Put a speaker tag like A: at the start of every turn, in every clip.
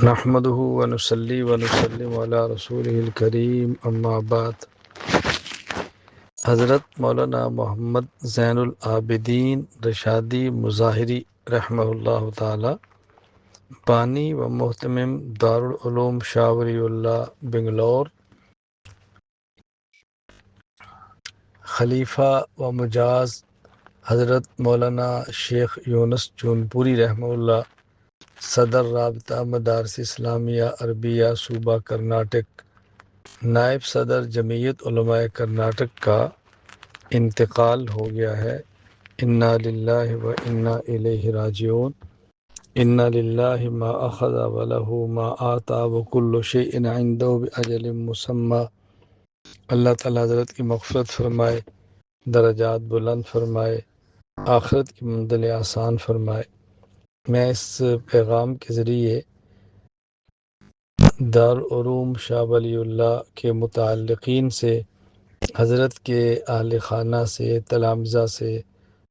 A: نحمده ونصلي ونسلم علی رسوله الکریم اما بعد۔ حضرت مولانا محمد زین العابدین رشادی مظاہری رحمہ اللہ تعالی، بانی و محتمم دارالعلوم شاہ ولی اللہ بنگلور، خلیفہ و مجاز حضرت مولانا شیخ یونس جونپوری رحمہ اللہ، صدر رابطہ مدارس اسلامیہ عربیہ صوبہ کرناٹک، نائب صدر جمعیت علماء کرناٹک کا انتقال ہو گیا ہے۔ انا للہ و انا الیہ راجعون۔ انا للہ ما اخذ ولہ ما آتا وکل شیء عنده باجل مسمی۔ اللہ تعالیٰ حضرت کی مغفرت فرمائے، درجات بلند فرمائے، آخرت کی منزل آسان فرمائے۔ میں اس پیغام کے ذریعے دارالعلوم شاہ ولی اللہ کے متعلقین سے، حضرت کے اہل خانہ سے، تلامذہ سے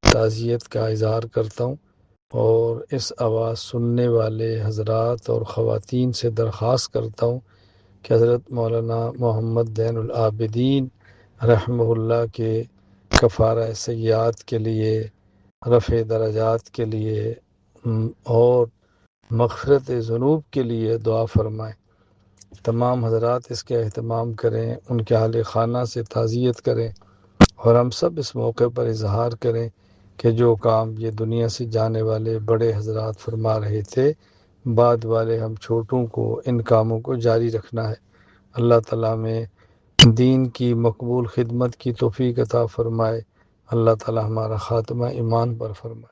A: تعزیت کا اظہار کرتا ہوں، اور اس آواز سننے والے حضرات اور خواتین سے درخواست کرتا ہوں کہ حضرت مولانا محمد زین العابدین رحمہ اللہ کے کفارہ سیئات کے لیے، رفع درجات کے لیے اور مغفرت ذنوب کے لیے دعا فرمائیں۔ تمام حضرات اس کے اہتمام کریں، ان کے اہل خانہ سے تعزیت کریں، اور ہم سب اس موقع پر اظہار کریں کہ جو کام یہ دنیا سے جانے والے بڑے حضرات فرما رہے تھے، بعد والے ہم چھوٹوں کو ان کاموں کو جاری رکھنا ہے۔ اللہ تعالیٰ میں دین کی مقبول خدمت کی توفیق عطا فرمائے۔ اللہ تعالیٰ ہمارا خاتمہ ایمان پر فرمائے۔